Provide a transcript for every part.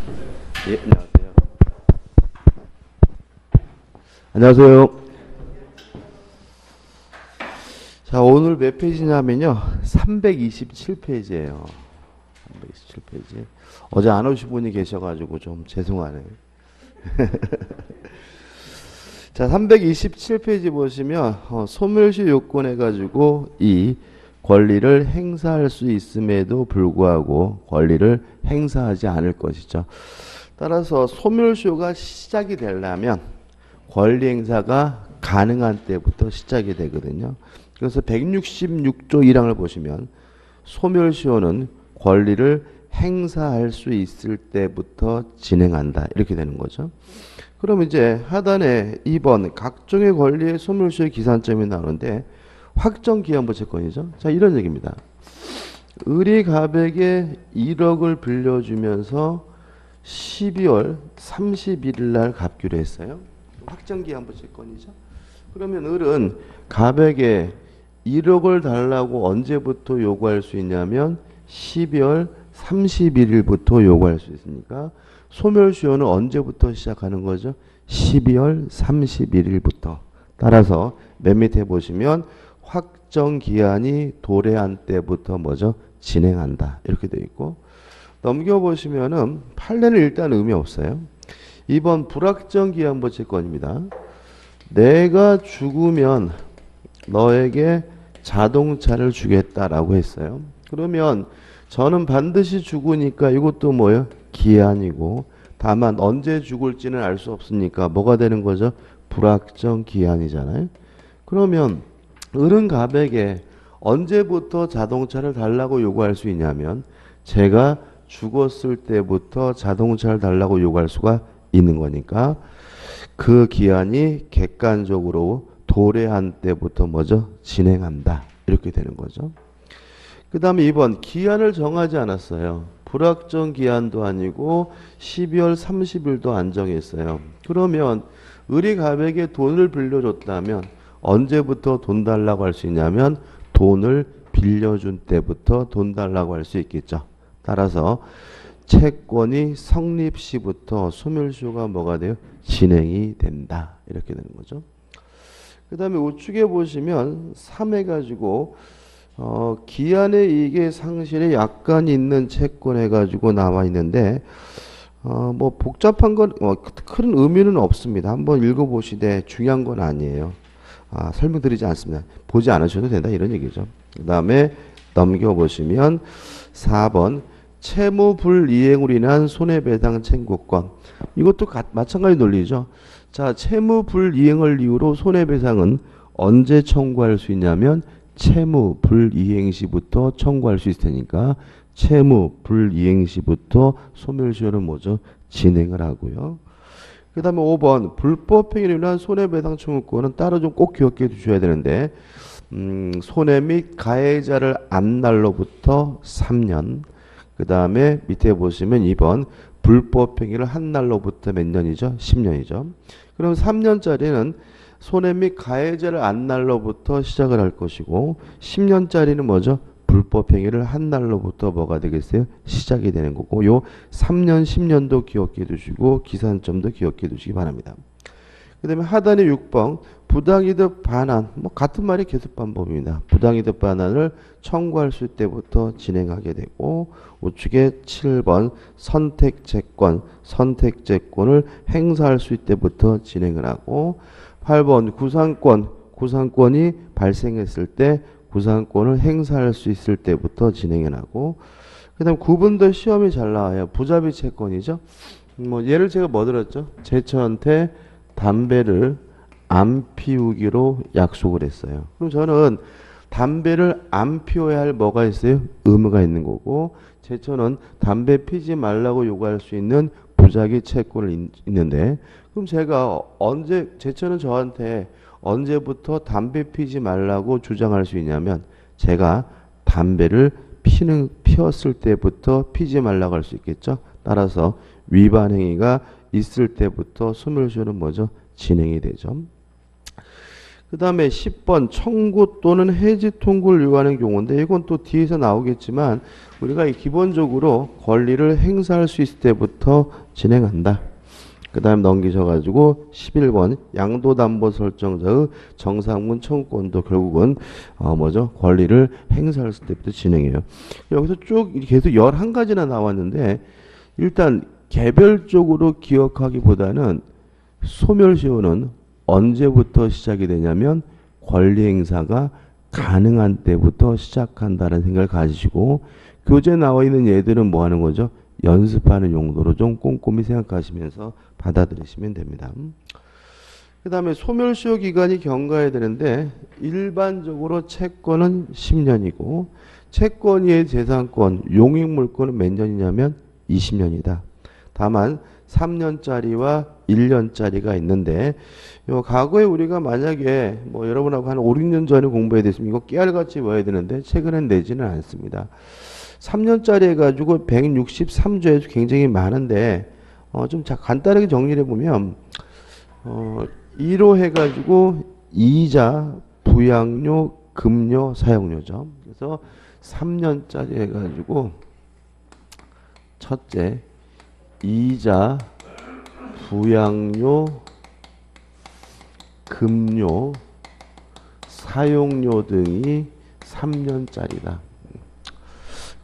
예, 안녕하세요. 안녕하세요. 자, 오늘 몇 페이지냐면요. 327페이지예요. 327페이지. 어제 안 오신 분이 계셔가지고 좀 죄송하네요. 자, 327페이지 보시면 소멸시 요건 해가지고 이 권리를 행사할 수 있음에도 불구하고 권리를 행사하지 않을 것이죠. 따라서 소멸시효가 시작이 되려면 권리 행사가 가능한 때부터 시작이 되거든요. 그래서 166조 1항을 보시면 소멸시효는 권리를 행사할 수 있을 때부터 진행한다. 이렇게 되는 거죠. 그럼 이제 하단에 2번 각종의 권리의 소멸시효 기산점이 나오는데 확정기한부 채권이죠. 자, 이런 얘기입니다. 을이 갑에게 1억을 빌려주면서 12월 31일 날 갚기로 했어요. 확정기한부 채권이죠. 그러면 을은 갑에게 1억을 달라고 언제부터 요구할 수 있냐면 12월 31일부터 요구할 수 있으니까 소멸시효는 언제부터 시작하는 거죠? 12월 31일부터. 따라서 맨 밑에 보시면 확정기한이 도래한 때부터 뭐죠? 진행한다. 이렇게 되어 있고 넘겨보시면은 판례는 일단 의미 없어요. 2번 불확정기한부 채권입니다. 내가 죽으면 너에게 자동차를 주겠다라고 했어요. 그러면 저는 반드시 죽으니까 이것도 뭐예요? 기한이고 다만 언제 죽을지는 알 수 없으니까 뭐가 되는 거죠? 불확정 기한이잖아요. 그러면 을은 갑에게 언제부터 자동차를 달라고 요구할 수 있냐면 제가 죽었을 때부터 자동차를 달라고 요구할 수가 있는 거니까 그 기한이 객관적으로 도래한 때부터 뭐죠? 진행한다. 이렇게 되는 거죠. 그 다음에 2번 기한을 정하지 않았어요. 불확정 기한도 아니고 12월 30일도 안 정했어요. 그러면 을이 갑에게 돈을 빌려줬다면 언제부터 돈 달라고 할 수 있냐면 돈을 빌려준 때부터 돈 달라고 할 수 있겠죠. 따라서 채권이 성립 시부터 소멸시효가 뭐가 돼요? 진행이 된다. 이렇게 되는 거죠. 그 다음에 우측에 보시면 3 해가지고 기한의 이익의 상실에 약간 있는 채권 해가지고 나와 있는데 뭐 복잡한 건 큰 의미는 없습니다. 한번 읽어보시되 중요한 건 아니에요. 설명드리지 않습니다. 보지 않으셔도 된다 이런 얘기죠. 그 다음에 넘겨보시면 4번 채무 불이행으로 인한 손해배상 청구권. 이것도 마찬가지 논리죠. 자, 채무 불이행을 이유로 손해배상은 언제 청구할 수 있냐면 채무 불이행 시부터 청구할 수 있을 테니까 채무 불이행 시부터 소멸시효는 뭐죠? 진행을 하고요. 그 다음에 5번 불법행위로 인한 손해배상 청구권은 따로 좀 꼭 기억해 두셔야 되는데 손해 및 가해자를 안 날로부터 3년. 그 다음에 밑에 보시면 2번 불법행위를 한 날로부터 몇 년이죠? 10년이죠. 그럼 3년짜리는 손해 및 가해자를 안 날로부터 시작을 할 것이고 10년짜리는 뭐죠? 불법행위를 한 날로부터 뭐가 되겠어요? 시작이 되는 거고 요 3년 10년도 기억해 두시고 기산점도 기억해 두시기 바랍니다. 그 다음에 하단에 6번 부당이득 반환 뭐 같은 말이 계속 반복입니다. 부당이득 반환을 청구할 수 있을 때부터 진행하게 되고 우측에 7번 선택채권을 행사할 수 있을 때부터 진행을 하고 8번 구상권이 발생했을 때 구상권을 행사할 수 있을 때부터 진행을 하고 그 다음 9번도 시험이 잘 나와요. 부자비 채권이죠. 뭐 예를 제가 뭐 들었죠? 제처한테 담배를 안 피우기로 약속을 했어요. 그럼 저는 담배를 안 피워야 할 뭐가 있어요? 의무가 있는 거고 제처는 담배 피지 말라고 요구할 수 있는 부작위 채권을 있는데 그럼 제가 제처는 저한테 언제부터 담배 피지 말라고 주장할 수 있냐면 제가 담배를 피웠을 때부터 피지 말라고 할 수 있겠죠. 따라서 위반 행위가 있을 때부터 소멸시효는 뭐죠? 진행이 되죠. 그 다음에 10번 청구 또는 해지 통고를 요구하는 경우인데 이건 또 뒤에서 나오겠지만 우리가 기본적으로 권리를 행사할 수 있을 때부터 진행한다. 그 다음 넘기셔가지고 11번 양도담보 설정자의 정상분 청구권도 결국은 뭐죠? 권리를 행사할 때부터 진행해요. 여기서 쭉 계속 11가지나 나왔는데 일단 개별적으로 기억하기보다는 소멸시효는 언제부터 시작이 되냐면 권리 행사가 가능한 때부터 시작한다는 생각을 가지시고 교재에 나와 있는 예들은 뭐 하는 거죠? 연습하는 용도로 좀 꼼꼼히 생각하시면서 받아들이시면 됩니다. 그 다음에 소멸시효 기간이 경과해야 되는데 일반적으로 채권은 10년이고 채권 이외의 재산권, 용익물권은 몇 년이냐면 20년이다. 다만 3년짜리와 1년짜리가 있는데 요 과거에 우리가 만약에 뭐 여러분하고 한 5, 6년 전에 공부해야 됐으면 이거 깨알같이 외워야 되는데 최근엔 내지는 않습니다. 3년짜리 해가지고 163조에서 굉장히 많은데 좀 간단하게 정리를 해보면 1호 해가지고 이자, 부양료, 급료, 사용료죠. 그래서 3년짜리 해가지고 첫째 이자, 부양료, 급료, 사용료 등이 3년짜리다.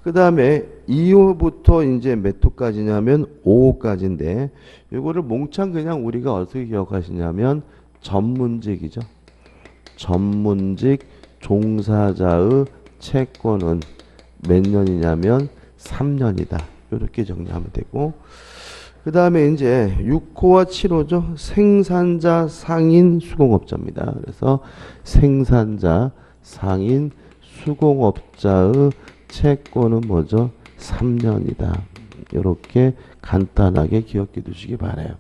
그 다음에 2호부터 이제 몇 호까지냐면 5호까지인데 이거를 몽창 그냥 우리가 어떻게 기억하시냐면 전문직이죠. 전문직 종사자의 채권은 몇 년이냐면 3년이다. 이렇게 정리하면 되고 그 다음에 이제 6호와 7호죠. 생산자, 상인, 수공업자입니다. 그래서 생산자, 상인, 수공업자의 채권은 뭐죠? 3년이다. 이렇게 간단하게 기억해 두시기 바라요.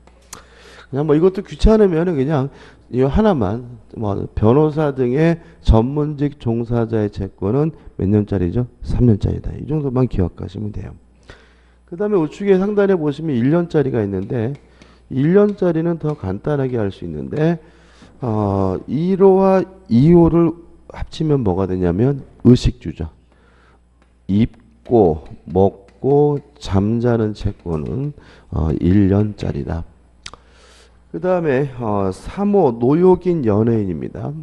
그냥 뭐 이것도 귀찮으면 그냥 이 하나만 뭐 변호사 등의 전문직 종사자의 채권은 몇 년짜리죠? 3년짜리다. 이 정도만 기억하시면 돼요. 그 다음에 우측에 상단에 보시면 1년짜리가 있는데 1년짜리는 더 간단하게 할 수 있는데 1호와 2호를 합치면 뭐가 되냐면 의식주죠. 입고 먹고 잠자는 채권은 1년짜리다. 그 다음에 3호 노욕인 연예인입니다.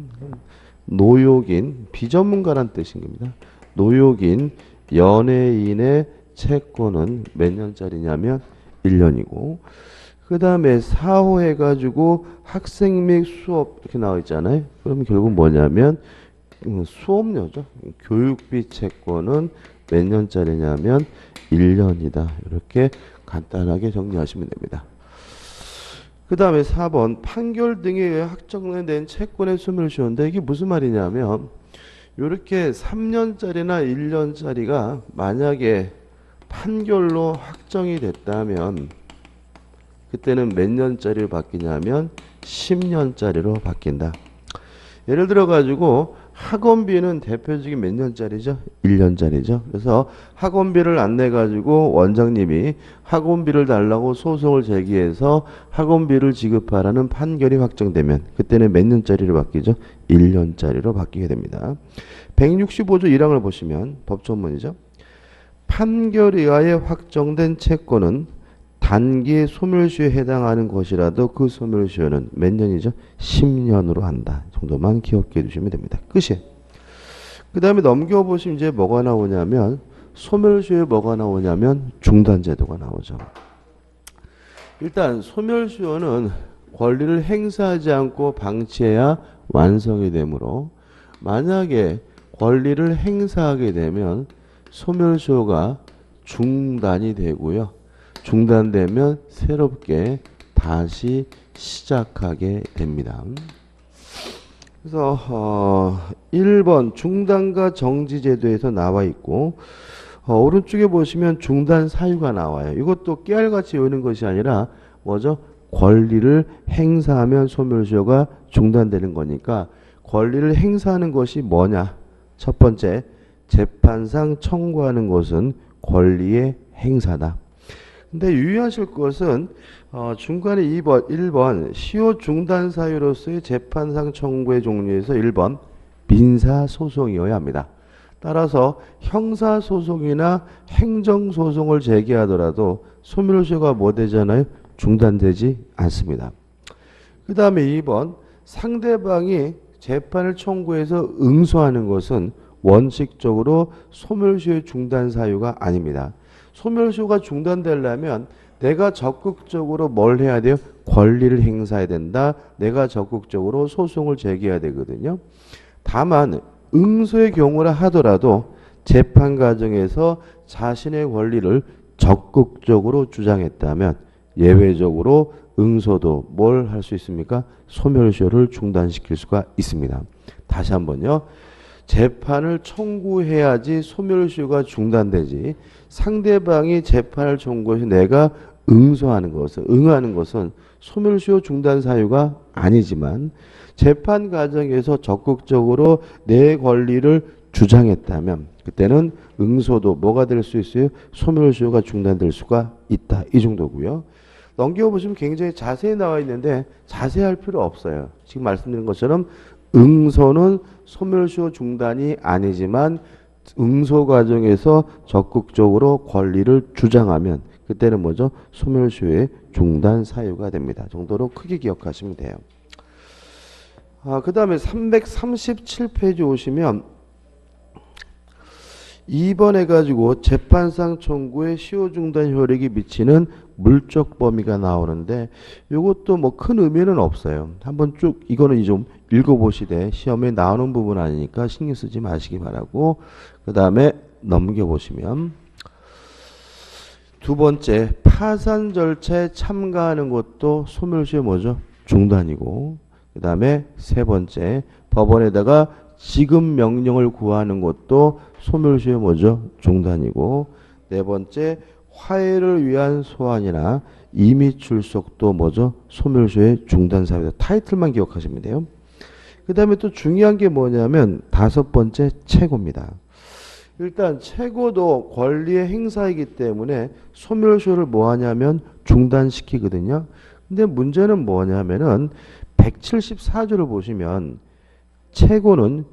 노욕인 비전문가란 뜻인 겁니다. 노욕인 연예인의 채권은 몇 년짜리냐면 1년이고 그 다음에 4호 해가지고 학생 및 수업 이렇게 나와 있잖아요. 그러면 결국 뭐냐면 수업료죠. 교육비 채권은 몇 년짜리냐면 1년이다. 이렇게 간단하게 정리하시면 됩니다. 그 다음에 4번 판결 등에 의해 확정된 채권의 소멸시효인데 이게 무슨 말이냐면 이렇게 3년짜리나 1년짜리가 만약에 판결로 확정이 됐다면 그때는 몇 년짜리로 바뀌냐면 10년짜리로 바뀐다. 예를 들어 가지고 학원비는 대표적인 몇 년짜리죠? 1년짜리죠. 그래서 학원비를 안 내가지고 원장님이 학원비를 달라고 소송을 제기해서 학원비를 지급하라는 판결이 확정되면 그때는 몇 년짜리로 바뀌죠? 1년짜리로 바뀌게 됩니다. 165조 1항을 보시면 법조문이죠. 판결에 의하여 확정된 채권은 단기의 소멸시효에 해당하는 것이라도 그 소멸시효는 몇 년이죠? 10년으로 한다. 정도만 기억해 두시면 됩니다. 끝이에요. 그 다음에 넘겨보시면 이제 뭐가 나오냐면 소멸시효에 뭐가 나오냐면 중단제도가 나오죠. 일단 소멸시효는 권리를 행사하지 않고 방치해야 완성이 되므로 만약에 권리를 행사하게 되면 소멸시효가 중단이 되고요. 중단되면 새롭게 다시 시작하게 됩니다. 그래서 1번 중단과 정지제도에서 나와 있고 오른쪽에 보시면 중단 사유가 나와요. 이것도 깨알같이 외우는 것이 아니라 뭐죠? 권리를 행사하면 소멸시효가 중단되는 거니까 권리를 행사하는 것이 뭐냐? 첫 번째, 재판상 청구하는 것은 권리의 행사다. 근데 유의하실 것은 중간에 2번, 1번 시효 중단 사유로서의 재판상 청구의 종류에서 1번 민사소송이어야 합니다. 따라서 형사소송이나 행정소송을 제기하더라도 소멸시효가 뭐 되잖아요? 중단되지 않습니다. 그 다음에 2번 상대방이 재판을 청구해서 응소하는 것은 원칙적으로 소멸시효 중단 사유가 아닙니다. 소멸시효가 중단되려면 내가 적극적으로 뭘 해야 돼요? 권리를 행사해야 된다. 내가 적극적으로 소송을 제기해야 되거든요. 다만 응소의 경우라 하더라도 재판 과정에서 자신의 권리를 적극적으로 주장했다면 예외적으로 응소도 뭘 할 수 있습니까? 소멸시효를 중단시킬 수가 있습니다. 다시 한번요. 재판을 청구해야지 소멸시효가 중단되지 상대방이 재판을 청구해서 내가 응소하는 것은 응하는 것은 소멸시효 중단 사유가 아니지만 재판 과정에서 적극적으로 내 권리를 주장했다면 그때는 응소도 뭐가 될 수 있어요? 소멸시효가 중단될 수가 있다. 이 정도고요. 넘겨보시면 굉장히 자세히 나와 있는데 자세히 할 필요 없어요. 지금 말씀드린 것처럼 응소는 소멸시효 중단이 아니지만 응소 과정에서 적극적으로 권리를 주장하면 그때는 뭐죠? 소멸시효의 중단 사유가 됩니다. 정도로 크게 기억하시면 돼요. 그 다음에 337페이지 오시면 2번 해가지고 재판상 청구의 시효 중단 효력이 미치는 물적 범위가 나오는데 이것도 뭐 큰 의미는 없어요. 한번 쭉 이거는 좀 읽어보시되 시험에 나오는 부분 아니니까 신경 쓰지 마시기 바라고 그 다음에 넘겨보시면 두 번째 파산 절차에 참가하는 것도 소멸시효 뭐죠? 중단이고 그 다음에 세 번째 법원에다가 지급 명령을 구하는 것도 소멸시효 뭐죠? 중단이고 네 번째 화해를 위한 소환이나 임의 출석도 뭐죠? 소멸시효의 중단 사유다. 타이틀만 기억하시면 돼요. 그 다음에 또 중요한 게 뭐냐면 다섯 번째 최고입니다. 일단 최고도 권리의 행사이기 때문에 소멸시효를 뭐 하냐면 중단시키거든요. 근데 문제는 뭐냐면은 174조를 보시면 최고는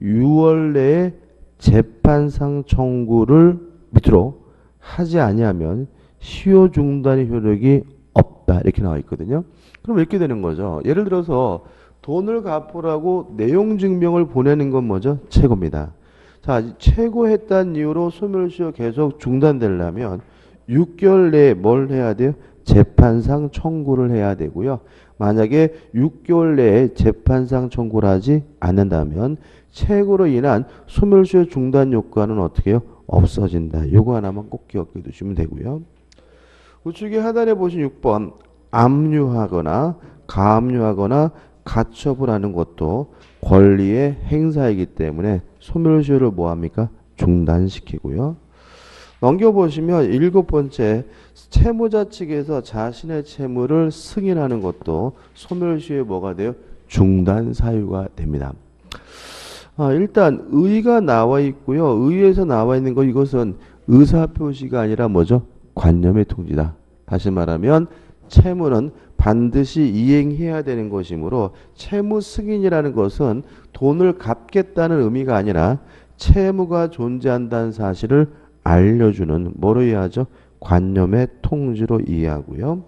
6월 내에 재판상 청구를 밑으로 하지 아니하면 시효 중단의 효력이 없다 이렇게 나와 있거든요. 그럼 이렇게 되는 거죠. 예를 들어서 돈을 갚으라고 내용 증명을 보내는 건 뭐죠? 최고입니다. 자, 최고했다는 이유로 소멸시효 계속 중단되려면 6개월 내에 뭘 해야 돼요? 재판상 청구를 해야 되고요. 만약에 6개월 내에 재판상 청구를 하지 않는다면 최고로 인한 소멸시효 중단 요건은 어떻게 해요? 없어진다. 요거 하나만 꼭 기억해 두시면 되고요. 우측에 하단에 보신 6번 압류하거나 가압류하거나 가처분 하는 것도 권리의 행사이기 때문에 소멸시효를 뭐합니까? 중단시키고요. 넘겨보시면 일곱 번째 채무자 측에서 자신의 채무를 승인하는 것도 소멸시효의 뭐가 돼요? 중단 사유가 됩니다. 일단 의가 나와 있고요. 의에서 나와 있는 거 이것은 의사표시가 아니라 뭐죠? 관념의 통지다. 다시 말하면 채무는 반드시 이행해야 되는 것이므로 채무 승인이라는 것은 돈을 갚겠다는 의미가 아니라 채무가 존재한다는 사실을 알려주는 뭐로 이해하죠? 관념의 통지로 이해하고요.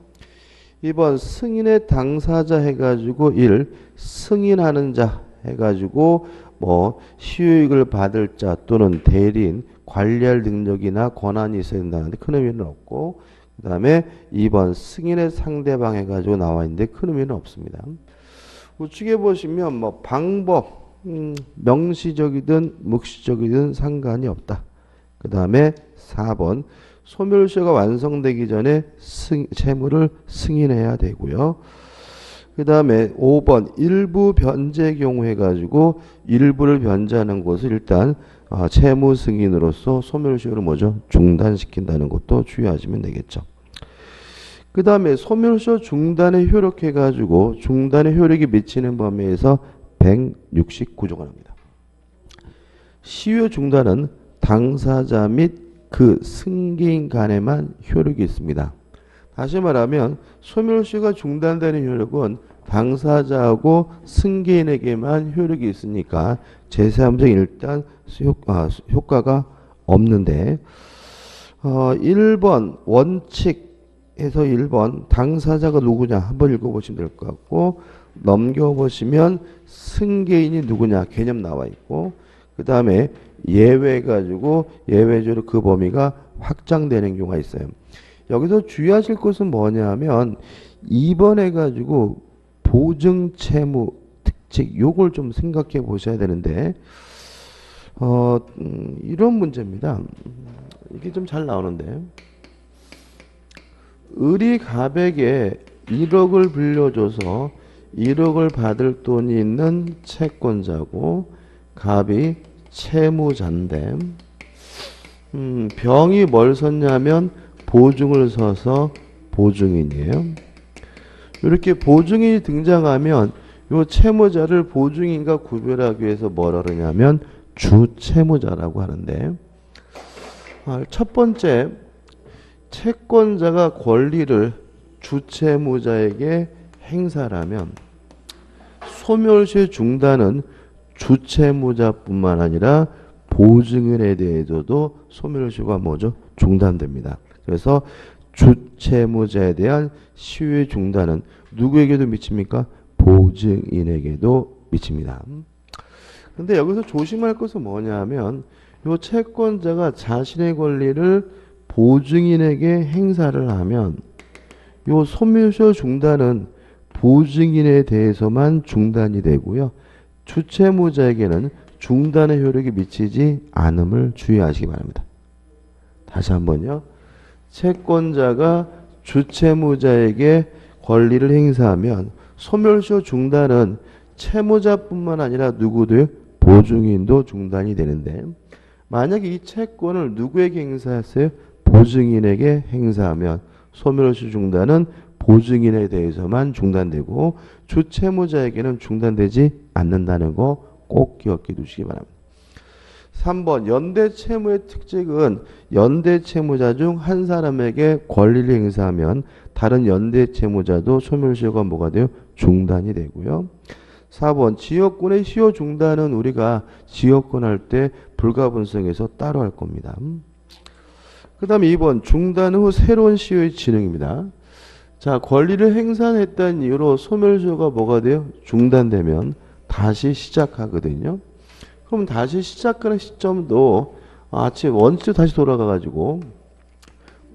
2번 승인의 당사자 해가지고 1. 승인하는 자 해가지고 뭐 시효이익을 받을 자 또는 대리인 관리할 능력이나 권한이 있어야 된다는데 큰 의미는 없고 그 다음에 2번 승인의 상대방 해가지고 나와 있는데 큰 의미는 없습니다. 우측에 보시면 뭐 방법 명시적이든 묵시적이든 상관이 없다. 그 다음에 4번 소멸시효가 완성되기 전에 채무를 승인해야 되고요. 그 다음에 5번 일부 변제 경우 해가지고 일부를 변제하는 것을 일단 채무 승인으로서 소멸시효를 뭐죠? 중단시킨다는 것도 주의하시면 되겠죠. 그 다음에 소멸시효 중단에 효력해가지고 중단의 효력이 미치는 범위에서 169조가 납니다. 시효 중단은 당사자 및 그 승계인 간에만 효력이 있습니다. 다시 말하면 소멸시효가 중단되는 효력은 당사자하고 승계인에게만 효력이 있으니까 제3적 일단 효과가 없는데 1번 원칙에서 1번 당사자가 누구냐 한번 읽어보시면 될 것 같고 넘겨보시면 승계인이 누구냐 개념 나와 있고 그 다음에 예외 가지고 예외적으로 그 범위가 확장되는 경우가 있어요. 여기서 주의하실 것은 뭐냐 하면 2번에 가지고 보증채무 특칙 요걸 좀 생각해 보셔야 되는데 이런 문제입니다. 이게 좀 잘 나오는데 을이 갑에게 1억을 빌려줘서 1억을 받을 돈이 있는 채권자고 갑이 채무자인데 병이 뭘 섰냐면 보증을 서서 보증인이에요. 이렇게 보증인이 등장하면 이 채무자를 보증인과 구별하기 위해서 뭐라 그러냐면 주채무자라고 하는데 첫 번째 채권자가 권리를 주채무자에게 행사하면 소멸시효 중단은 주채무자뿐만 아니라 보증인에 대해서도 소멸시효가 뭐죠? 중단됩니다. 그래서 주채무자에 대한 시효의 중단은 누구에게도 미칩니까? 보증인에게도 미칩니다. 근데 여기서 조심할 것은 뭐냐 하면 이 채권자가 자신의 권리를 보증인에게 행사를 하면 이 소멸시효 중단은 보증인에 대해서만 중단이 되고요. 주채무자에게는 중단의 효력이 미치지 않음을 주의하시기 바랍니다. 다시 한번요. 채권자가 주채무자에게 권리를 행사하면 소멸시효 중단은 채무자뿐만 아니라 누구도요? 보증인도 중단이 되는데 만약에 이 채권을 누구에게 행사했어요? 보증인에게 행사하면 소멸시효 중단은 보증인에 대해서만 중단되고 주채무자에게는 중단되지 않는다는 거 꼭 기억해 두시기 바랍니다. 3번 연대채무의 특징은 연대채무자 중 한 사람에게 권리를 행사하면 다른 연대채무자도 소멸시효가 뭐가 돼요? 중단이 되고요. 4번 지역권의 시효 중단은 우리가 지역권 할 때 불가분성에서 따로 할 겁니다. 그 다음에 2번 중단 후 새로운 시효의 진행입니다. 자, 권리를 행사했다는 이유로 소멸시효가 뭐가 돼요? 중단되면 다시 시작하거든요. 그럼 다시 시작하는 시점도 아침 원칙 다시 돌아가 가지고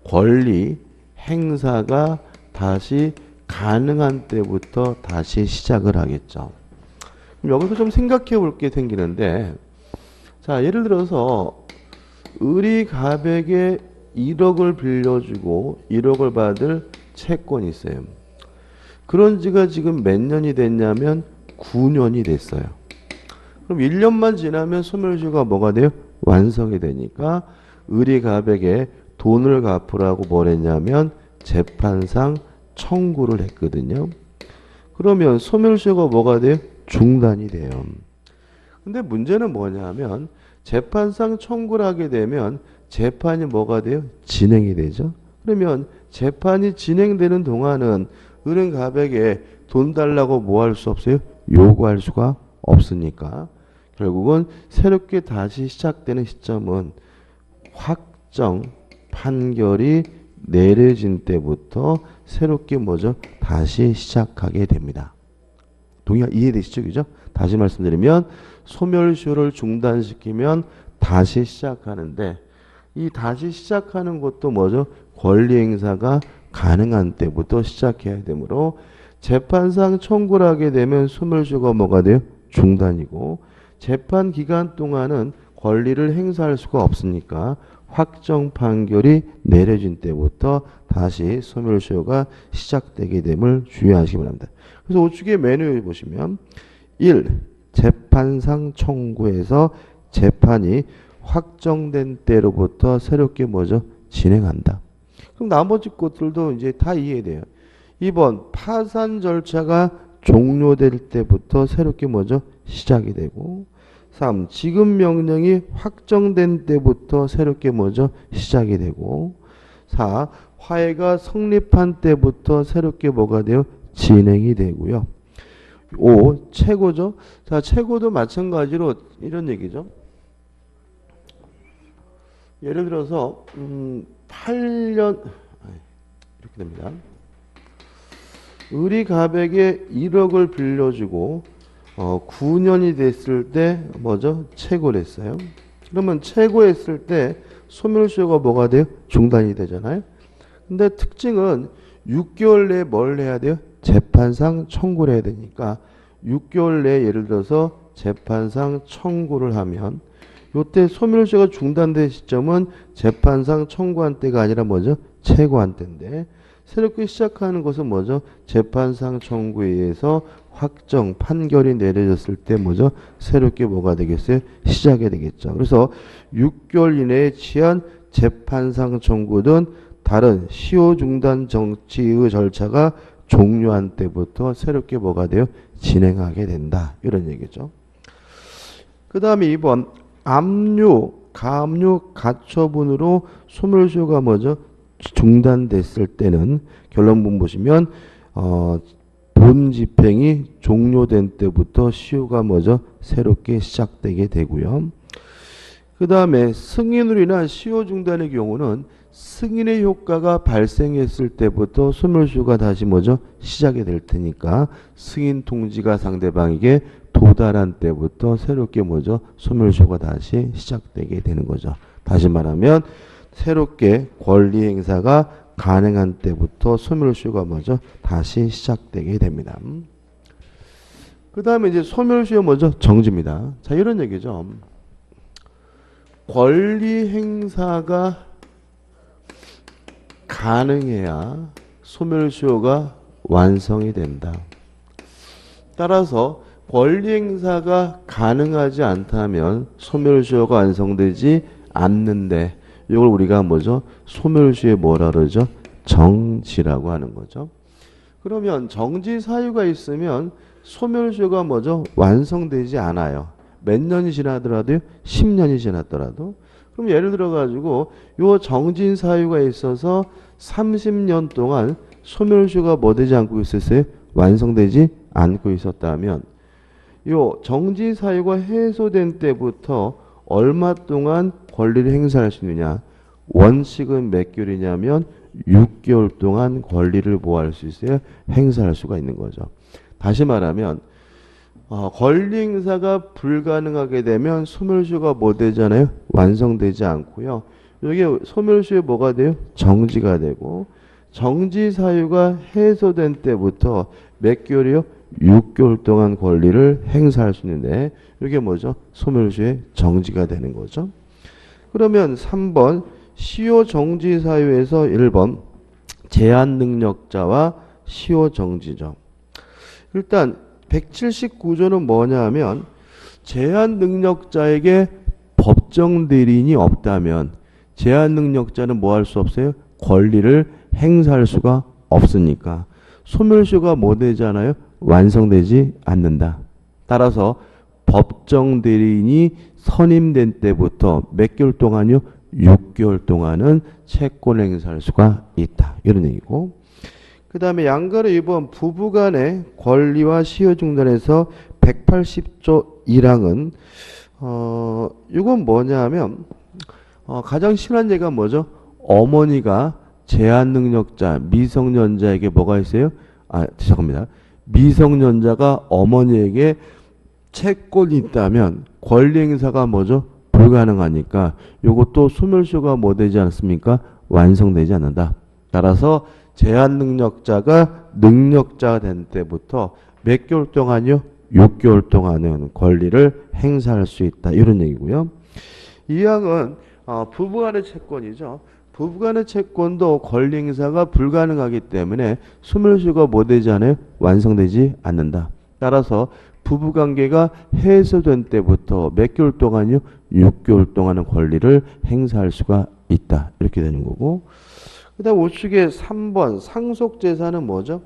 권리 행사가 다시 가능한 때부터 다시 시작을 하겠죠. 그럼 여기서 좀 생각해 볼 게 생기는데 자, 예를 들어서 을이 갑에게 1억을 빌려주고 1억을 받을 채권이 있어요. 그런 지가 지금 몇 년이 됐냐면 9년이 됐어요. 그럼 1년만 지나면 소멸시효가 뭐가 돼요? 완성이 되니까 을이 갑에게 돈을 갚으라고 뭘 했냐면 재판상 청구를 했거든요. 그러면 소멸시효가 뭐가 돼요? 중단이 돼요. 근데 문제는 뭐냐면 재판상 청구를 하게 되면 재판이 뭐가 돼요? 진행이 되죠. 그러면 재판이 진행되는 동안은 을은 갑에게 돈 달라고 뭐 할 수 없어요? 요구할 수가 없으니까 결국은 새롭게 다시 시작되는 시점은 확정 판결이 내려진 때부터 새롭게 뭐죠? 다시 시작하게 됩니다. 이해되시죠? 그죠? 다시 말씀드리면 소멸시효를 중단시키면 다시 시작하는데 이 다시 시작하는 것도 뭐죠? 권리 행사가 가능한 때부터 시작해야 되므로 재판상 청구를 하게 되면 소멸시효가 뭐가 돼요? 중단이고 재판 기간 동안은 권리를 행사할 수가 없으니까 확정 판결이 내려진 때부터 다시 소멸시효가 시작되게 됨을 주의하시기 바랍니다. 그래서 우측에 메뉴에 보시면 1. 재판상 청구해서 재판이 확정된 때로부터 새롭게 뭐죠? 진행한다. 그럼 나머지 것들도 이제 다 이해돼요. 2번 파산 절차가 종료될 때부터 새롭게 뭐죠? 시작이 되고 3. 지급 명령이 확정된 때부터 새롭게 뭐죠? 시작이 되고 4. 화해가 성립한 때부터 새롭게 뭐가 돼요? 진행이 되고요. 5. 최고죠. 자, 최고도 마찬가지로 이런 얘기죠. 예를 들어서 8년 이렇게 됩니다. 을이갑에게 1억을 빌려주고 9년이 됐을 때 뭐죠? 최고를 했어요. 그러면 최고했을 때 소멸시효가 뭐가 돼요? 중단이 되잖아요. 근데 특징은 6개월 내에 뭘 해야 돼요? 재판상 청구를 해야 되니까 6개월 내에 예를 들어서 재판상 청구를 하면 요때 소멸시효가 중단된 시점은 재판상 청구한 때가 아니라 뭐죠? 최고한 때인데 새롭게 시작하는 것은 뭐죠? 재판상 청구에 의해서 확정, 판결이 내려졌을 때 뭐죠? 새롭게 뭐가 되겠어요? 시작이 되겠죠. 그래서 6개월 이내에 취한 재판상 청구든 다른 시효 중단 정치의 절차가 종료한 때부터 새롭게 뭐가 돼요? 진행하게 된다. 이런 얘기죠. 그 다음에 2번 압류, 가압류, 가처분으로 소멸시효가 뭐죠? 중단됐을 때는 결론문 보시면 본 집행이 종료된 때부터 시효가 뭐죠? 새롭게 시작되게 되고요. 그 다음에 승인으로 인한 시효 중단의 경우는 승인의 효과가 발생했을 때부터 소멸시효가 다시 뭐죠? 시작이 될 테니까 승인 통지가 상대방에게 도달한 때부터 새롭게 뭐죠? 소멸시효가 다시 시작되게 되는 거죠. 다시 말하면 새롭게 권리 행사가 가능한 때부터 소멸시효가 뭐죠? 다시 시작되게 됩니다. 그 다음에 이제 소멸시효 뭐죠? 정지입니다. 자, 이런 얘기죠. 권리 행사가 가능해야 소멸시효가 완성이 된다. 따라서 권리 행사가 가능하지 않다면 소멸시효가 완성되지 않는데 이걸 우리가 뭐죠? 소멸시효의 뭐라 그러죠? 정지라고 하는 거죠. 그러면 정지 사유가 있으면 소멸시효가 뭐죠? 완성되지 않아요. 몇 년이 지나더라도요? 10년이 지났더라도. 그럼 예를 들어 가지고 요 정진 사유가 있어서 30년 동안 소멸시효가 뭐 되지 않고 있었어요? 완성되지 않고 있었다면 요 정지 사유가 해소된 때부터 얼마 동안 권리를 행사할 수 있느냐? 원칙은 몇 개월이냐면 6개월 동안 권리를 뭐 할 수 있어요? 행사할 수가 있는 거죠. 다시 말하면 권리 행사가 불가능하게 되면 소멸시효가 뭐 되잖아요? 완성되지 않고요. 여기 소멸시효 뭐가 돼요? 정지가 되고 정지 사유가 해소된 때부터 몇 개월이요? 6개월 동안 권리를 행사할 수 있는데 이게 뭐죠? 소멸시효의 정지가 되는 거죠. 그러면 3번 시효 정지 사유에서 1번 제한 능력자와 시효 정지죠. 일단 179조는 뭐냐 하면 제한 능력자에게 법정 대리인이 없다면 제한 능력자는 뭐 할 수 없어요? 권리를 행사할 수가 없으니까 소멸시효가 뭐 되잖아요? 완성되지 않는다. 따라서 법정 대리인이 선임된 때부터 몇 개월 동안요? 6개월 동안은 채권 행사할 수가 있다. 이런 얘기고. 그 다음에 양가로 2번 부부간의 권리와 시효 중단에서 180조 1항은 이건 뭐냐 하면 가장 심한 예가 뭐죠? 어머니가 제한 능력자 미성년자에게 뭐가 있어요? 죄송합니다. 미성년자가 어머니에게 채권이 있다면 권리 행사가 뭐죠? 불가능하니까 이것도 소멸시효가 뭐 되지 않습니까? 완성되지 않는다. 따라서 제한 능력자가 능력자가 된 때부터 몇 개월 동안요? 6개월 동안은 권리를 행사할 수 있다. 이런 얘기고요. 이 항은 부부간의 채권이죠. 부부간의 채권도 권리 행사가 불가능하기 때문에 소멸시효가 뭐 되지 않아요? 완성되지 않는다. 따라서 부부관계가 해소된 때부터 몇 개월 동안요? 6개월 동안은 권리를 행사할 수가 있다. 이렇게 되는 거고. 그 다음 우측에 3번 상속재산은 뭐죠?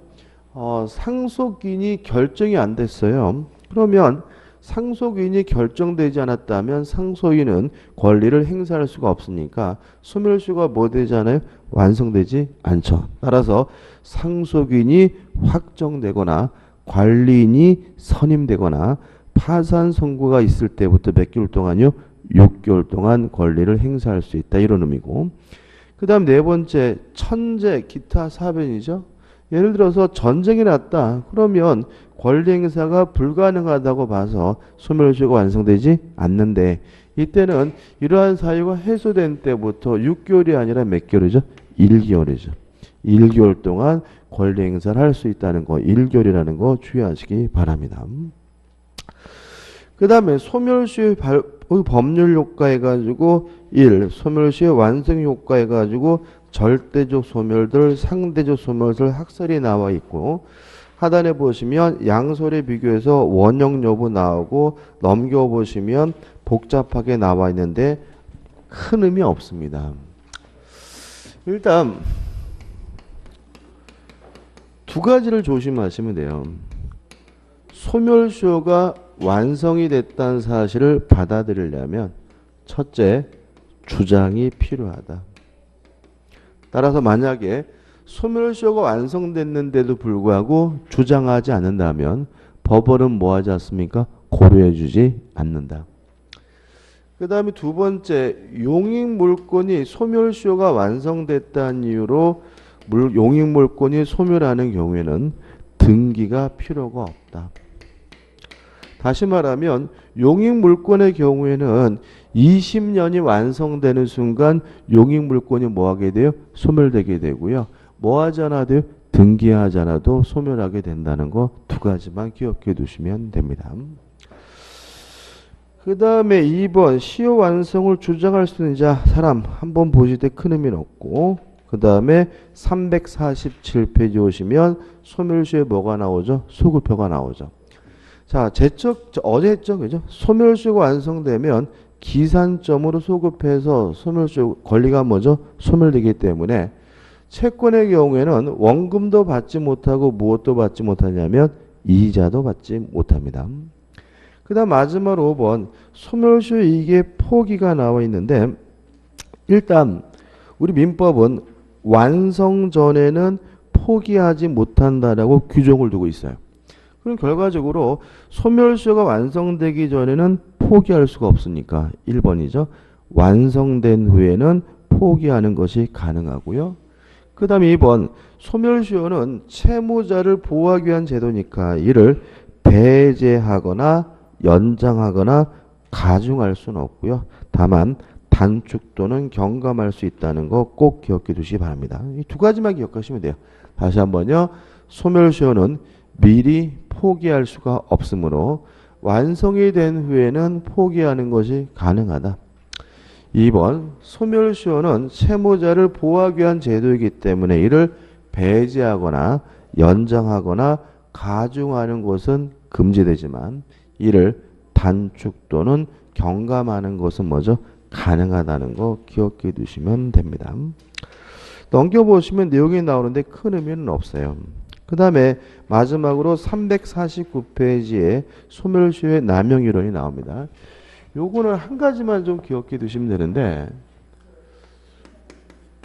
상속인이 결정이 안 됐어요. 그러면 상속인이 결정되지 않았다면 상속인은 권리를 행사할 수가 없으니까 소멸시효가 뭐 되잖아요? 완성되지 않죠. 따라서 상속인이 확정되거나 관리인이 선임되거나 파산 선고가 있을 때부터 몇 개월 동안요? 6개월 동안 권리를 행사할 수 있다. 이런 의미고. 그 다음 네 번째, 천재, 기타 사변이죠. 예를 들어서 전쟁이 났다. 그러면 권리 행사가 불가능하다고 봐서 소멸시효가 완성되지 않는데 이때는 이러한 사유가 해소된 때부터 6개월이 아니라 몇 개월이죠? 1개월이죠. 1개월 동안 권리 행사를 할 수 있다는 거, 1개월이라는 거 주의하시기 바랍니다. 그 다음에 소멸시효 법률 효과 해가지고 1. 소멸시효 완성 효과 해가지고 절대적 소멸들, 상대적 소멸들 학설이 나와 있고 하단에 보시면 양설에 비교해서 원형 여부 나오고 넘겨보시면 복잡하게 나와 있는데 큰 의미 없습니다. 일단 두 가지를 조심하시면 돼요. 소멸시효가 완성이 됐다는 사실을 받아들이려면 첫째, 주장이 필요하다. 따라서 만약에 소멸시효가 완성됐는데도 불구하고 주장하지 않는다면 법원은 뭐 하지 않습니까? 고려해 주지 않는다. 그 다음에 두 번째, 용익물권이 소멸시효가 완성됐다는 이유로 용익물권이 소멸하는 경우에는 등기가 필요가 없다. 다시 말하면 용익물권의 경우에는 20년이 완성되는 순간 용익물권이 뭐하게 돼요? 소멸되게 되고요. 뭐하지 않아도 등기하지 않아도 소멸하게 된다는 거 두 가지만 기억해 두시면 됩니다. 그 다음에 2번 시효 완성을 주장할 수 있는 자 사람 한번 보실 때 큰 의미는 없고 그 다음에 347페이지 오시면 소멸시효에 뭐가 나오죠? 소급표가 나오죠. 자, 어제 했죠, 그죠? 소멸시효가 완성되면 기산점으로 소급해서 소멸시효 권리가 뭐죠? 소멸되기 때문에 채권의 경우에는 원금도 받지 못하고 무엇도 받지 못하냐면 이자도 받지 못합니다. 그 다음 마지막으로 5번 소멸시효 이익의 포기가 나와 있는데 일단 우리 민법은 완성 전에는 포기하지 못한다라고 규정을 두고 있어요. 그럼 결과적으로 소멸시효가 완성되기 전에는 포기할 수가 없으니까 1번이죠. 완성된 후에는 포기하는 것이 가능하고요. 그 다음에 2번 소멸시효는 채무자를 보호하기 위한 제도니까 이를 배제하거나 연장하거나 가중할 수는 없고요. 다만 단축 또는 경감할 수 있다는 거 꼭 기억해 두시기 바랍니다. 이 두 가지만 기억하시면 돼요. 다시 한번요. 소멸시효는 미리 포기할 수가 없으므로 완성이 된 후에는 포기하는 것이 가능하다. 2번 소멸시효는 채무자를 보호하기 위한 제도이기 때문에 이를 배제하거나 연장하거나 가중하는 것은 금지되지만 이를 단축 또는 경감하는 것은 뭐죠? 가능하다는 거 기억해 두시면 됩니다. 넘겨보시면 내용이 나오는데 큰 의미는 없어요. 그 다음에 마지막으로 349페이지에 소멸시효의 남용이론이 나옵니다. 요거는 한 가지만 좀 기억해 두시면 되는데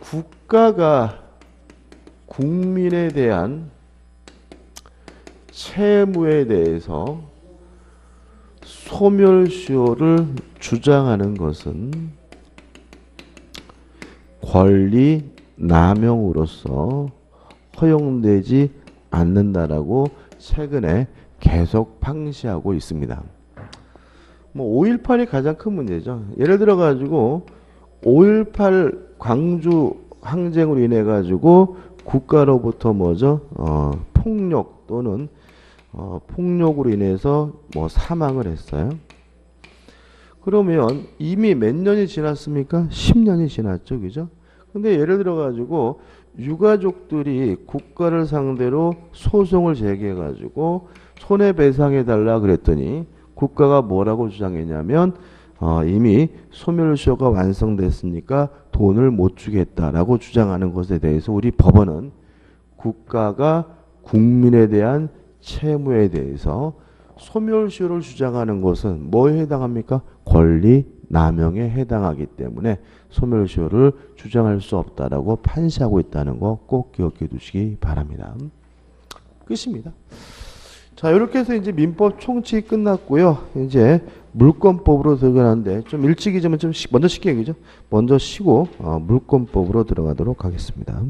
국가가 국민에 대한 채무에 대해서 소멸시효를 주장하는 것은 권리 남용으로서 허용되지 않는다라고 최근에 계속 방시하고 있습니다. 뭐 5.18이 가장 큰 문제죠. 예를 들어 가지고 5.18 광주 항쟁으로 인해 가지고 국가로부터 뭐죠? 폭력 또는 폭력으로 인해서 뭐 사망을 했어요. 그러면 이미 몇 년이 지났습니까? 10년이 지났죠. 그죠? 근데 예를 들어 가지고 유가족들이 국가를 상대로 소송을 제기해 가지고 손해배상해 달라 그랬더니 국가가 뭐라고 주장했냐면 이미 소멸시효가 완성됐으니까 돈을 못 주겠다라고 주장하는 것에 대해서 우리 법원은 국가가 국민에 대한 채무에 대해서 소멸시효를 주장하는 것은 뭐에 해당합니까? 권리 남용에 해당하기 때문에 소멸시효를 주장할 수 없다라고 판시하고 있다는 거 꼭 기억해 두시기 바랍니다. 끝입니다. 자, 이렇게 해서 이제 민법 총칙이 끝났고요. 이제 물권법으로 들어가는데 좀 일찍이지만 좀 먼저 쉽게 얘기죠. 먼저 쉬고 물권법으로 들어가도록 하겠습니다.